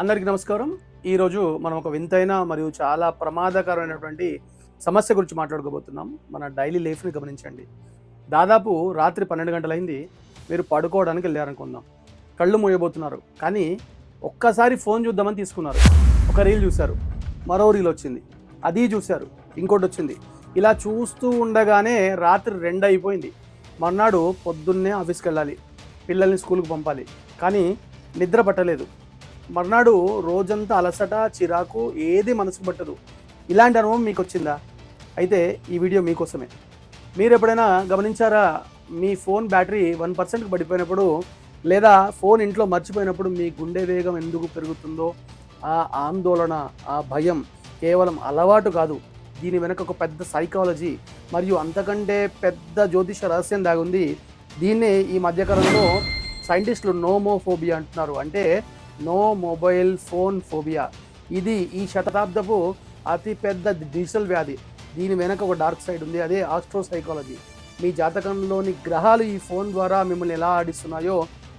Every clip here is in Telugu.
అందరికీ నమస్కారం. ఈరోజు మనం ఒక వింతైన మరియు చాలా ప్రమాదకరమైనటువంటి సమస్య గురించి మాట్లాడుకోబోతున్నాం. మన డైలీ లైఫ్ని గమనించండి. దాదాపు రాత్రి 12 గంటలైంది. మీరు పడుకోవడానికి వెళ్ళారనుకుందాం. కళ్ళు మూయబోతున్నారు. కానీ ఒక్కసారి ఫోన్ చూద్దామని తీసుకున్నారు. ఒక రీల్ చూశారు, మరో రీల్ వచ్చింది, అది చూశారు, ఇంకోటి వచ్చింది. ఇలా చూస్తూ ఉండగానే రాత్రి 2 అయిపోయింది. మర్నాడు పొద్దున్నే ఆఫీస్కి వెళ్ళాలి, పిల్లల్ని స్కూల్కి పంపాలి. కానీ నిద్ర పట్టలేదు. మర్నాడు రోజంతా అలసట, చిరాకు, ఏది మనసుకు పట్టదు. ఇలాంటి అనుభవం మీకు వచ్చిందా? అయితే ఈ వీడియో మీకోసమే. మీరు ఎప్పుడైనా గమనించారా, మీ ఫోన్ బ్యాటరీ 1%కి పడిపోయినప్పుడు లేదా ఫోన్ ఇంట్లో మర్చిపోయినప్పుడు మీ గుండె వేగం ఎందుకు పెరుగుతుందో? ఆ ఆందోళన, ఆ భయం కేవలం అలవాటు కాదు. దీని వెనక ఒక పెద్ద సైకాలజీ మరియు అంతకంటే పెద్ద జ్యోతిష రహస్యం దాగుంది. దీన్నే ఈ మధ్యకాలంలో సైంటిస్టులు నోమోఫోబియా అంటున్నారు. అంటే నో మొబైల్ ఫోన్ ఫోబియా. ఇది ఈ శతాబ్దపు అతి పెద్ద డిజిటల్ వ్యాధి. దీని వెనక ఒక డార్క్ సైడ్ ఉంది, అదే ఆస్ట్రో సైకాలజీ. మీ జాతకంలోని గ్రహాలు ఈ ఫోన్ ద్వారా మిమ్మల్ని ఎలా ఆడిస్తున్నాయో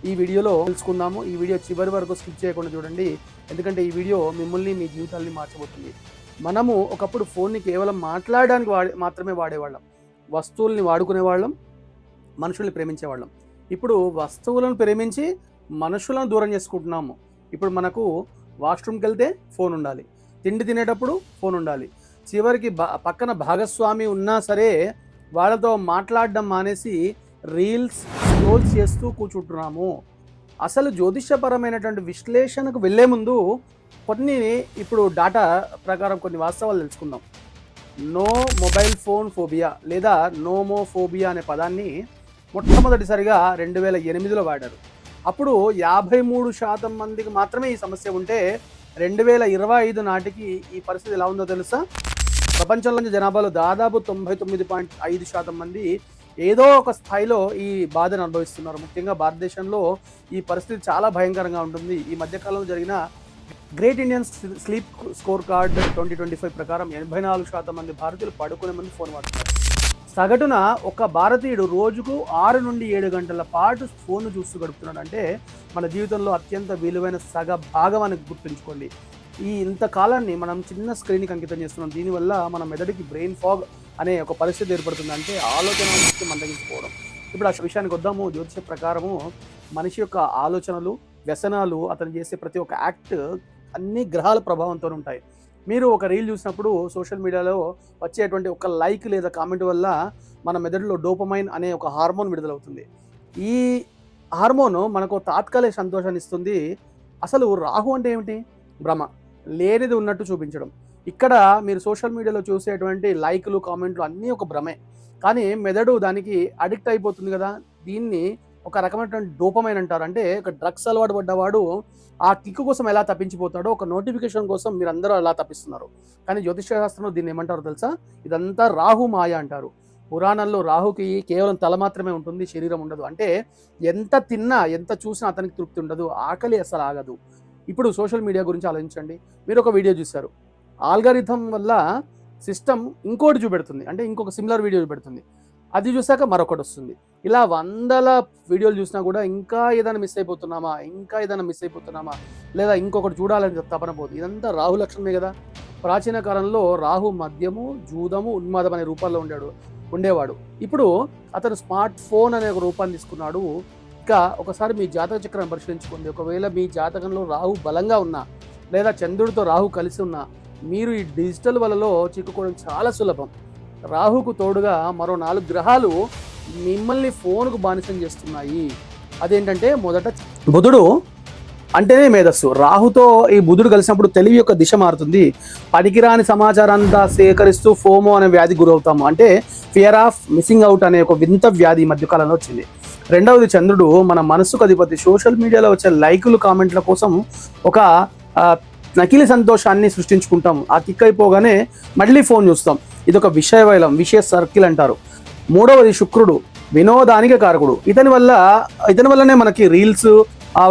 ఈ వీడియోలో తెలుసుకుందాము. ఈ వీడియో చివరి వరకు స్కిప్ చేయకుండా చూడండి, ఎందుకంటే ఈ వీడియో మిమ్మల్ని, మీ జీవితాన్ని మార్చబోతుంది. మనము ఒకప్పుడు ఫోన్ని కేవలం మాట్లాడడానికి మాత్రమే వాడేవాళ్ళం. వస్తువుల్ని వాడుకునేవాళ్ళం, మనుషుల్ని ప్రేమించేవాళ్ళం. ఇప్పుడు వస్తువులను ప్రేమించి మనుషులను దూరం చేసుకుంటున్నాము. ఇప్పుడు మనకు వాష్రూమ్కి వెళ్తే ఫోన్ ఉండాలి, తిండి తినేటప్పుడు ఫోన్ ఉండాలి, చివరికి పక్కన భాగస్వామి ఉన్నా సరే వాళ్ళతో మాట్లాడడం మానేసి రీల్స్ స్క్రోల్ చేస్తూ కూర్చుంటున్నాము. అసలు జ్యోతిషపరమైనటువంటి విశ్లేషణకు వెళ్ళే ముందు ఇప్పుడు డాటా ప్రకారం కొన్ని వాస్తవాలు తెలుసుకుందాం. నో మొబైల్ ఫోన్ ఫోబియా లేదా నోమోఫోబియా అనే పదాన్ని మొట్టమొదటిసారిగా 2008లో వాడారు. అప్పుడు 53% మందికి మాత్రమే ఈ సమస్య ఉంటే 2025 నాటికి ఈ పరిస్థితి ఎలా ఉందో తెలుసా? ప్రపంచంలోని జనాభాలో దాదాపు 99.5% మంది ఏదో ఒక స్థాయిలో ఈ బాధను అనుభవిస్తున్నారు. ముఖ్యంగా భారతదేశంలో ఈ పరిస్థితి చాలా భయంకరంగా ఉంటుంది. ఈ మధ్యకాలంలో జరిగిన great Indian sleep score card 2025 ప్రకారం 84% మంది భారతీయులు పడుకునే ముందు ఫోన్ వాడుతున్నారు. సగటున ఒక భారతీయుడు రోజుకు 6 నుండి 7 గంటల పాటు ఫోన్ చూస్తూ గడుపుతున్నాడు. అంటే మన జీవితంలో అత్యంత విలువైన సగ భాగం అని గుర్తుంచుకోండి. ఈ ఇంతకాలాన్ని మనం చిన్న స్క్రీన్కి అంకితం చేస్తున్నాం. దీనివల్ల మన మెదడుకి బ్రెయిన్ ఫాగ్ అనే ఒక పరిస్థితి ఏర్పడుతుంది. అంటే ఆలోచన మందగించుకోవడం. ఇప్పుడు ఆ విషయానికి వద్దాము. జ్యోతిష ప్రకారము మనిషి యొక్క ఆలోచనలు, వ్యసనాలు, అతను చేసే ప్రతి ఒక్క యాక్ట్ అన్ని గ్రహాల ప్రభావంతో ఉంటాయి. మీరు ఒక రీల్ చూసినప్పుడు సోషల్ మీడియాలో వచ్చేటువంటి ఒక లైక్ లేదా కామెంట్ వల్ల మన మెదడులో డోపమైన్ అనే ఒక హార్మోన్ విడుదలవుతుంది. ఈ హార్మోన్ మనకు తాత్కాలిక సంతోషాన్ని ఇస్తుంది. అసలు రాహు అంటే ఏమిటి? భ్రమ, లేనిది ఉన్నట్టు చూపించడం. ఇక్కడ మీరు సోషల్ మీడియాలో చూసేటువంటి లైక్లు, కామెంట్లు అన్నీ ఒక భ్రమే. కానీ మెదడు దానికి అడిక్ట్ అయిపోతుంది కదా. దీన్ని ఒక రకమైనటువంటి డోపమైన్ అంటారు. అంటే ఒక డ్రగ్స్ అలవాటు పడ్డవాడు ఆ కిక్కు కోసం ఎలా తప్పించిపోతాడో, ఒక నోటిఫికేషన్ కోసం మీరు అందరూ అలా తప్పిస్తున్నారు. కానీ జ్యోతిష శాస్త్రంలో దీన్ని ఏమంటారో తెలుసా? ఇదంతా రాహు మాయ అంటారు. పురాణంలో రాహుకి కేవలం తల మాత్రమే ఉంటుంది, శరీరం ఉండదు. అంటే ఎంత తిన్నా, ఎంత చూసినా అతనికి తృప్తి ఉండదు, ఆకలి అసలు ఆగదు. ఇప్పుడు సోషల్ మీడియా గురించి ఆలోచించండి. మీరు ఒక వీడియో చూశారు, ఆల్గారిథం వల్ల సిస్టమ్ ఇంకోటి చూపెడుతుంది, అంటే ఇంకొక సిమిలర్ వీడియో చూపెడుతుంది. అది చూసాక మరొకటి వస్తుంది. ఇలా వందల వీడియోలు చూసినా కూడా ఇంకా ఏదైనా మిస్ అయిపోతున్నామా లేదా ఇంకొకటి చూడాలని తపన పోదు. ఇదంతా రాహు లక్షణమే కదా. ప్రాచీన కాలంలో రాహు మద్యము, జూదము, ఉన్మాదం అనే రూపాల్లో ఉండేవాడు. ఇప్పుడు అతను స్మార్ట్ ఫోన్ అనే ఒక రూపాన్ని తీసుకున్నాడు. ఇక ఒకసారి మీ జాతక చక్రాన్ని పరిశీలించుకోండి. ఒకవేళ మీ జాతకంలో రాహు బలంగా ఉన్నా లేదా చంద్రుడితో రాహు కలిసి ఉన్నా మీరు ఈ డిజిటల్ వలలో చిక్కుకోవడం చాలా సులభం. రాహుకు తోడుగా మరో 4 గ్రహాలు మిమ్మల్ని ఫోన్కు బానిసం చేస్తున్నాయి. అదేంటంటే, మొదట బుధుడు అంటేనే మేధస్సు. రాహుతో ఈ బుధుడు కలిసినప్పుడు తెలివి యొక్క దిశ మారుతుంది. పనికిరాని సమాచారాంతా సేకరిస్తూ ఫోమో అనే వ్యాధి గురవుతాము. అంటే ఫియర్ ఆఫ్ మిస్సింగ్ అవుట్ అనే ఒక వింత వ్యాధి మధ్యకాలంలో వచ్చింది. రెండవది చంద్రుడు, మన మనస్సుకు అధిపతి. సోషల్ మీడియాలో వచ్చే లైకులు, కామెంట్ల కోసం ఒక నకిలీ సంతోషాన్ని సృష్టించుకుంటాం. ఆ కిక్ అయిపోగానే మళ్ళీ ఫోన్ చూస్తాం. ఇది ఒక విషయ సర్కిల్ అంటారు. మూడవది శుక్రుడు, వినోదానికి కారకుడు. ఇతని వల్లనే మనకి రీల్స్,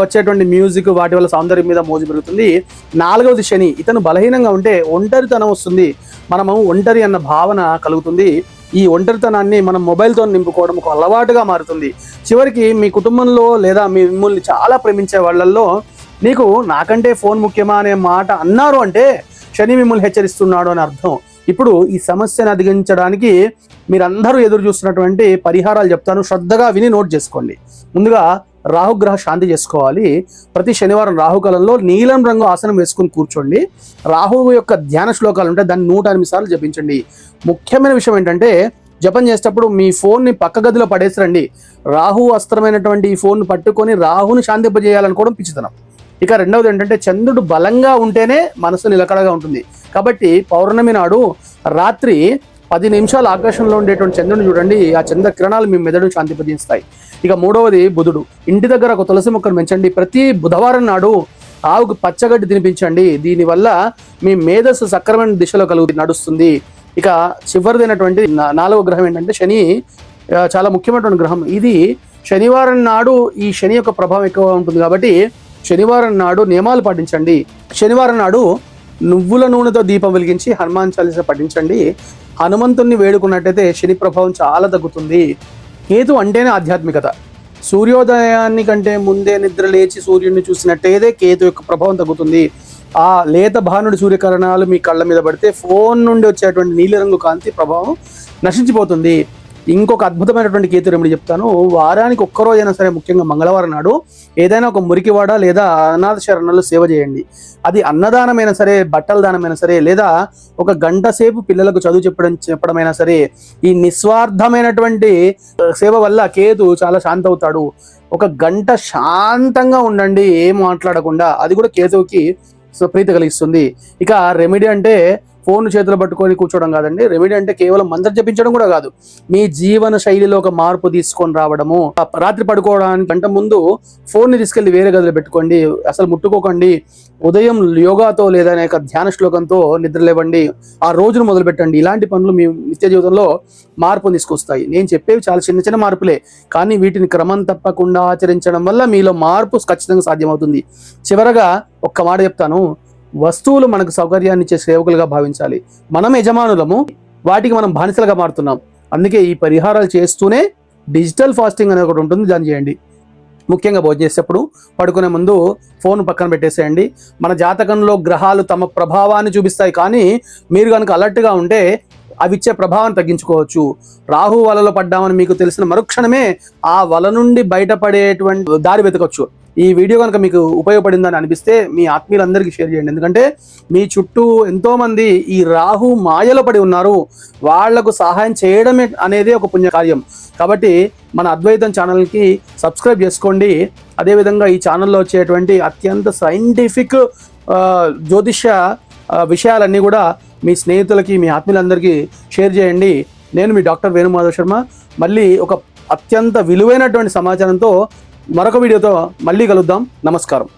వచ్చేటువంటి మ్యూజిక్, వాటి వల్ల సౌందర్యం మీద మోజు పెరుగుతుంది. నాలుగవది శని, ఇతను బలహీనంగా ఉంటే ఒంటరితనం వస్తుంది. మనము ఒంటరి అన్న భావన కలుగుతుంది. ఈ ఒంటరితనాన్ని మనం మొబైల్తో నింపుకోవడం ఒక అలవాటుగా మారుతుంది. చివరికి మీ కుటుంబంలో లేదా మిమ్మల్ని చాలా ప్రేమించే వాళ్ళల్లో నీకు నాకంటే ఫోన్ ముఖ్యమా అనే మాట అన్నారు అంటే శని మిమ్మల్ని హెచ్చరిస్తున్నాడు అని అర్థం. ఇప్పుడు ఈ సమస్యను అధిగమించడానికి మీరందరూ ఎదురు చూస్తున్నటువంటి పరిహారాలు చెప్తాను, శ్రద్ధగా విని నోట్ చేసుకోండి. ముందుగా రాహుగ్రహ శాంతి చేసుకోవాలి. ప్రతి శనివారం రాహుకాలంలో నీలం రంగు ఆసనం వేసుకుని కూర్చోండి. రాహువు యొక్క ధ్యాన శ్లోకాలు ఉంటే దాన్ని 108 సార్లు జపించండి. ముఖ్యమైన విషయం ఏంటంటే జపం చేసేటప్పుడు మీ ఫోన్ని పక్క గదిలో పడేసిరండి. రాహు అస్త్రమైనటువంటి ఈ ఫోన్ పట్టుకొని రాహుని శాంతింపజేయాలనుకోవడం పిచ్చితనం. ఇక రెండవది ఏంటంటే చంద్రుడు బలంగా ఉంటేనే మనసు నిలకడగా ఉంటుంది. కాబట్టి పౌర్ణమి నాడు రాత్రి 10 నిమిషాలు ఆకాశంలో ఉండేటువంటి చంద్రుని చూడండి. ఆ చంద్ర కిరణాలు మీ మెదడును శాంతింపజేస్తాయి. ఇక మూడవది బుధుడు. ఇంటి దగ్గర ఒక తులసి మొక్కను పెంచండి. ప్రతి బుధవారం నాడు ఆవుకు పచ్చగడ్డి తినిపించండి. దీనివల్ల మీ మేధస్సు సక్రమైన దిశలో నడుస్తుంది. ఇక చివరిదైనటువంటి 4వ గ్రహం ఏంటంటే శని. చాలా ముఖ్యమైనటువంటి గ్రహం ఇది. శనివారం నాడు ఈ శని యొక్క ప్రభావం ఎక్కువగా ఉంటుంది కాబట్టి శనివారం నాడు నియమాలు పాటించండి. శనివారం నాడు నువ్వుల నూనెతో దీపం వెలిగించి హనుమాన్ చాలీసా పఠించండి. హనుమంతుణ్ణి వేడుకున్నట్టయితే శని ప్రభావం చాలా తగ్గుతుంది. కేతు అంటేనే ఆధ్యాత్మికత. సూర్యోదయాన్ని కంటే ముందే నిద్ర లేచి సూర్యుడిని చూసినట్టయితే కేతు యొక్క ప్రభావం తగ్గుతుంది. ఆ లేత భానుడి సూర్యకిరణాలు మీ కళ్ళ మీద పడితే ఫోన్ నుండి వచ్చేటువంటి నీలిరంగు కాంతి ప్రభావం నశించిపోతుంది. ఇంకొక అద్భుతమైనటువంటి కేతు రెమెడీ చెప్తాను. వారానికి ఒక్కరోజైనా సరే, ముఖ్యంగా మంగళవారం నాడు ఏదైనా ఒక మురికివాడ లేదా అనాథ శరణాలు సేవ చేయండి. అది అన్నదానమైనా సరే, బట్టల దానమైనా సరే, లేదా ఒక గంట సేపు పిల్లలకు చదువు చెప్పడమైనా సరే, ఈ నిస్వార్థమైనటువంటి సేవ వల్ల కేతు చాలా శాంత అవుతాడు. ఒక గంట శాంతంగా ఉండండి, ఏం మాట్లాడకుండా. అది కూడా కేతువుకి ప్రీతి కలిగిస్తుంది. ఇక రెమెడీ అంటే ఫోన్ చేతులు పట్టుకొని కూర్చోవడం కాదండి. రెమెడీ అంటే కేవలం మంత్రం జపించడం కూడా కాదు, మీ జీవన శైలిలో ఒక మార్పు తీసుకొని రావడము. రాత్రి పడుకోవడానికి గంట ముందు ఫోన్ని తీసుకెళ్లి వేరే గదిలో పెట్టుకోండి, అసలు ముట్టుకోకండి. ఉదయం యోగాతో లేదా ధ్యాన శ్లోకంతో నిద్రలేవండి. ఆ రోజును మొదలు పెట్టండి. ఇలాంటి పనులు మీ నిత్య జీవితంలో మార్పు తీసుకొస్తాయి. నేను చెప్పేవి చాలా చిన్న చిన్న మార్పులే, కానీ వీటిని క్రమం తప్పకుండా ఆచరించడం వల్ల మీలో మార్పు ఖచ్చితంగా సాధ్యమవుతుంది. చివరగా ఒక్క మాట చెప్తాను. వస్తువులు మనకు సౌకర్యాన్ని ఇచ్చే సేవకులుగా భావించాలి. మనం యజమానులము, వాటికి మనం బానిసలుగా మారుతున్నాం. అందుకే ఈ పరిహారాలు చేస్తూనే డిజిటల్ ఫాస్టింగ్ అనేది ఒకటి ఉంటుంది, దాన్ని చేయండి. ముఖ్యంగా భోజనం చేసేటప్పుడు, పడుకునే ముందు ఫోన్ పక్కన పెట్టేసేయండి. మన జాతకంలో గ్రహాలు తమ ప్రభావాన్ని చూపిస్తాయి, కానీ మీరు కనుక అలర్ట్గా ఉంటే అవి ఇచ్చే ప్రభావాన్ని తగ్గించుకోవచ్చు. రాహు వలలో పడ్డామని మీకు తెలిసిన మరుక్షణమే ఆ వల నుండి బయటపడేటువంటి దారి వెతకవచ్చు. ఈ వీడియో కనుక మీకు ఉపయోగపడిందని అనిపిస్తే మీ ఆత్మీయులందరికీ షేర్ చేయండి. ఎందుకంటే మీ చుట్టూ ఎంతోమంది ఈ రాహు మాయలో పడి ఉన్నారు. వాళ్లకు సహాయం చేయడమే అనేది ఒక పుణ్యకార్యం. కాబట్టి మన అద్వైతం ఛానల్కి సబ్స్క్రైబ్ చేసుకోండి. అదేవిధంగా ఈ ఛానల్లో వచ్చేటువంటి అత్యంత సైంటిఫిక్ జ్యోతిష విషయాలన్నీ కూడా మీ స్నేహితులకి, మీ ఆత్మీయులందరికీ షేర్ చేయండి. నేను మీ డాక్టర్ వేణుమాధవ్ శర్మ. మళ్ళీ ఒక అత్యంత విలువైనటువంటి సమాచారంతో మరొక వీడియోతో మళ్ళీ కలుద్దాం. నమస్కారం.